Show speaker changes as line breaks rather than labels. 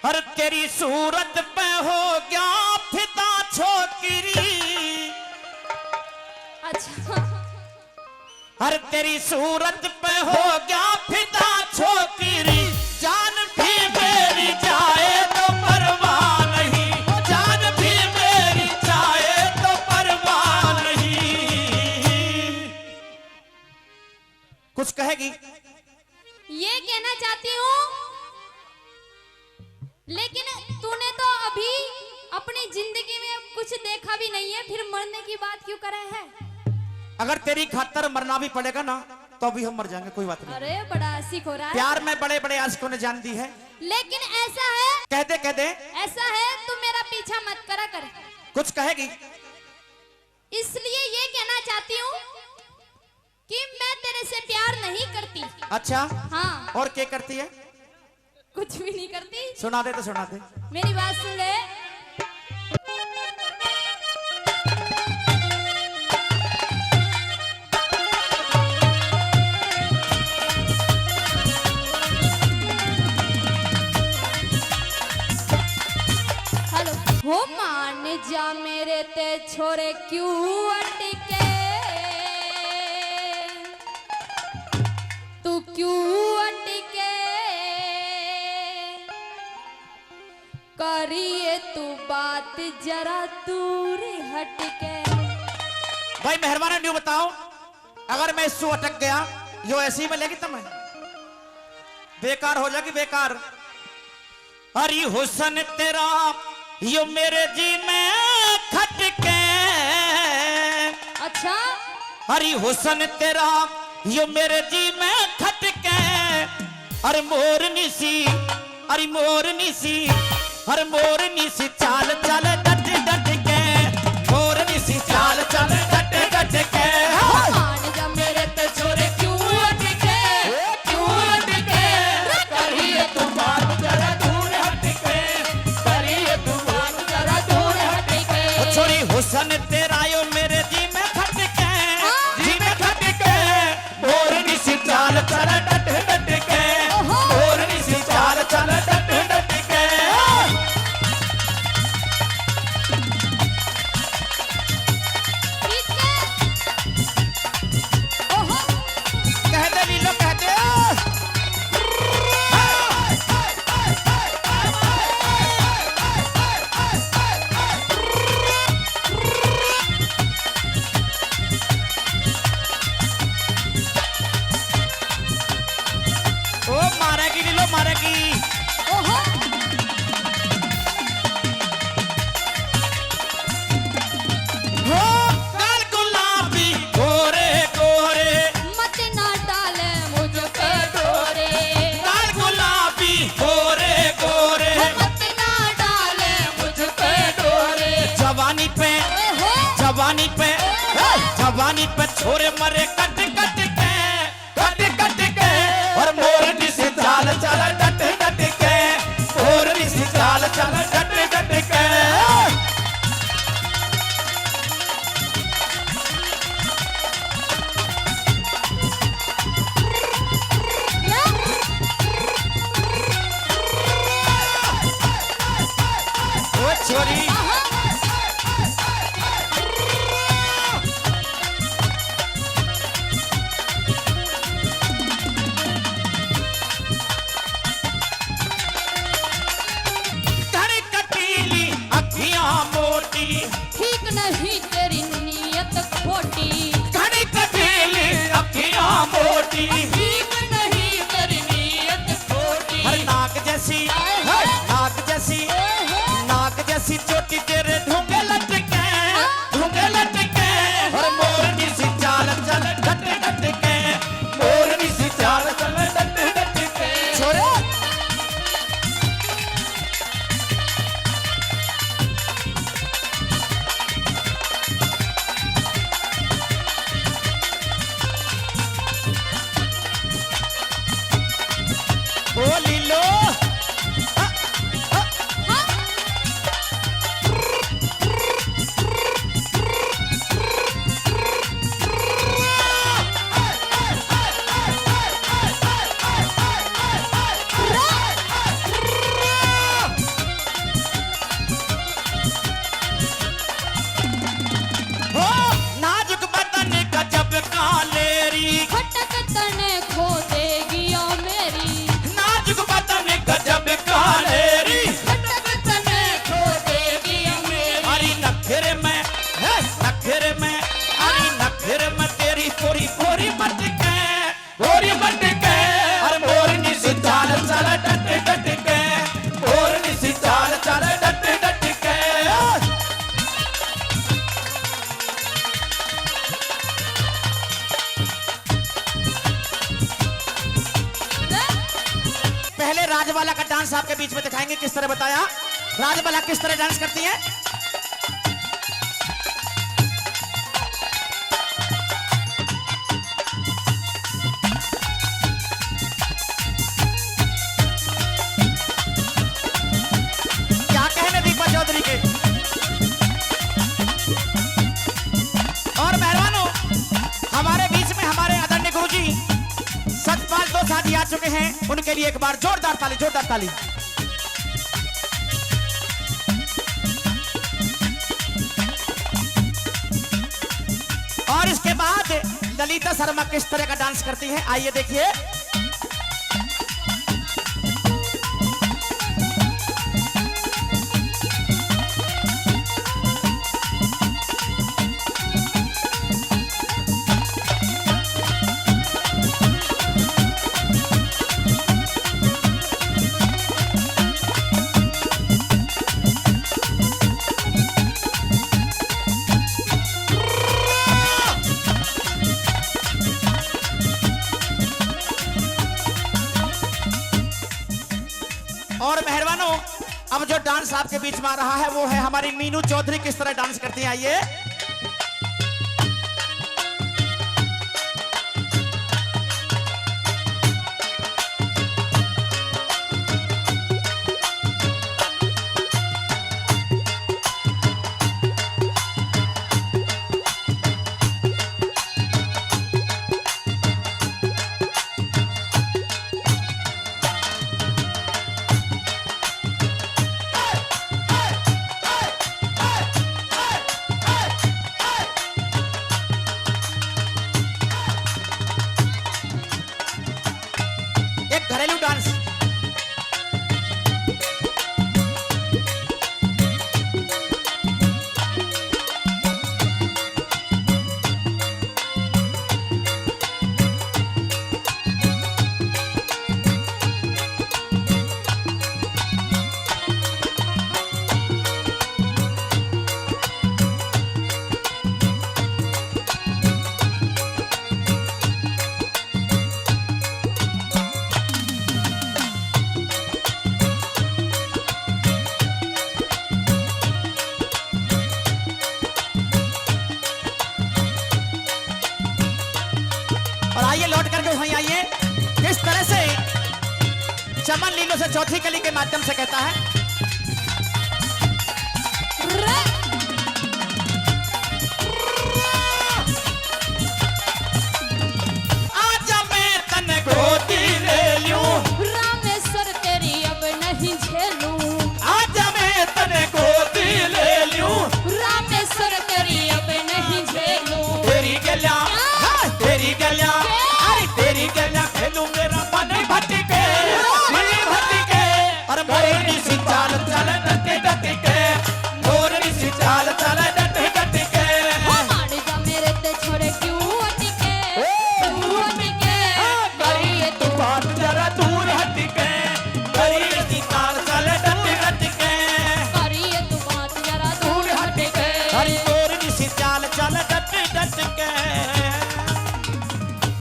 हर तेरी सूरत पे हो गया फिदा छोकरी।
अच्छा।
हर तेरी सूरत पे हो गया फिदा छोकरी। जान भी मेरी जाए तो परवाह नहीं, जान भी मेरी जाए तो परवाह नहीं। कुछ कहेगी?
ये कहना चाहती हूँ, लेकिन तूने तो अभी अपनी जिंदगी में कुछ देखा भी नहीं है, फिर मरने की बात क्यों करे है?
अगर तेरी खातर मरना भी पड़ेगा ना तो अभी हम मर जाएंगे, कोई बात नहीं।
अरे बड़ा आशिक हो रहा है।
प्यार में बड़े बड़े आशिकों ने जान दी है।
लेकिन ऐसा है,
कह दे
ऐसा है, तू मेरा पीछा मत करा कर।
कुछ कहेगी?
इसलिए ये कहना चाहती हूँ कि मैं तेरे से प्यार नहीं करती।
अच्छा,
हाँ।
और क्या करती है?
कुछ भी नहीं करती।
सुना दे तो सुना दे।
मेरी बात सुन ले। हेलो। हो मान जा मेरे ते छोरे क्यों अटके, तू क्यों अटके, करिए तू बात जरा दूर हटके।
भाई मेहरबानी न्यू बताओ, अगर मैं इससे अटक गया यो ऐसे ही मिलेगी तो मैं बेकार हो जाएगी, बेकार। हरी हुसन तेरा यो मेरे जी में खटके।
अच्छा।
हरी हुसन तेरा यो मेरे जी में खटके। अरे मोरनी सी, अरे मोरनी सी, हर मोरनी सी चाल चाल डट डट के, मोरनी सी चाल चाल डट डट के।
मान जा मेरे ते छोरे क्यों अटके, क्यों अटके,
करिए तू बात जरा दूर हट के, करिए तू बात जरा दूर हट के। छोरी हुसन तेरा यो मेरे जी में खटके, जी में खटके। मोरनी सी चाल चाल डट डट के, मोरनी सी चाल चाल डट डट के। कह दे लीलो, कह दे। ओ मारेगी लीलो, मारेगी।
ओहो।
हो गाल गुलाबी गोरे गोरे,
मत ना डाले मुझ पे डोरे,
गाल गुलाबी गोरे गोरे,
मत ना डाले मुझ पे डोरे।
जवानी पे,
ओहो।
जवानी पे, जवानी पे छोरे मरे कट कट के, कट कट के। और मोरनी से चाल चाल डट डट के, मोरनी से चाल चाल डट डट के। ओ छोरी धड़ कटीली अखियां मोटी,
ठीक नहीं तेरी नीयत खोटी,
धड़ कटीली अखियां मोटी।
ठीक नहीं तेरी नीयत खोटी।
हर नाक जैसी, नाक जैसी, नाक जैसी चोटी राजबाला का डांस आपके बीच में दिखाएंगे किस तरह बताया। राजबाला किस तरह डांस करती है। क्या कहने दीपा चौधरी के। और मेहरबानों, हमारे बीच में हमारे आदरणीय गुरुजी सतपाल दो साथी आ चुके हैं, उनके लिए एक बार जोरदार ताली, जोरदार ताली। और इसके बाद ललिता शर्मा किस तरह का डांस करती है, आइए देखिए। और मेहरबानों, अब जो डांस आपके बीच में आ रहा है वो है हमारी मीनू चौधरी किस तरह डांस करती है, आइए। घरेलू डांस। और आइए लौट करके वहीं आइए। किस तरह से चमन लीलो से चौथी कली के माध्यम से कहता है। आजा मैं तन गोदी ले लूं,
रामेश्वर तेरी अब नहीं झेलूं।
आजा मैं तन गोदी ले लूं,
रामेश्वर तेरी अब नहीं झेलूं।
तेरी गलियां, तेरी गलियां, अरे तेरी गलियां खेलूं मेरा मन भटके, मन भटके। और मोरनी सी चाल चल डटे डटे के, मोरनी सी चाल चल डटे डटे के।
मार जा मेरे ते छोड़े क्यों अटके, क्यों अटके।
करिए तू बात जरा दूर हटके, करिए सी चाल चल डटे डटे के।
करिए तू बात जरा दूर हटके।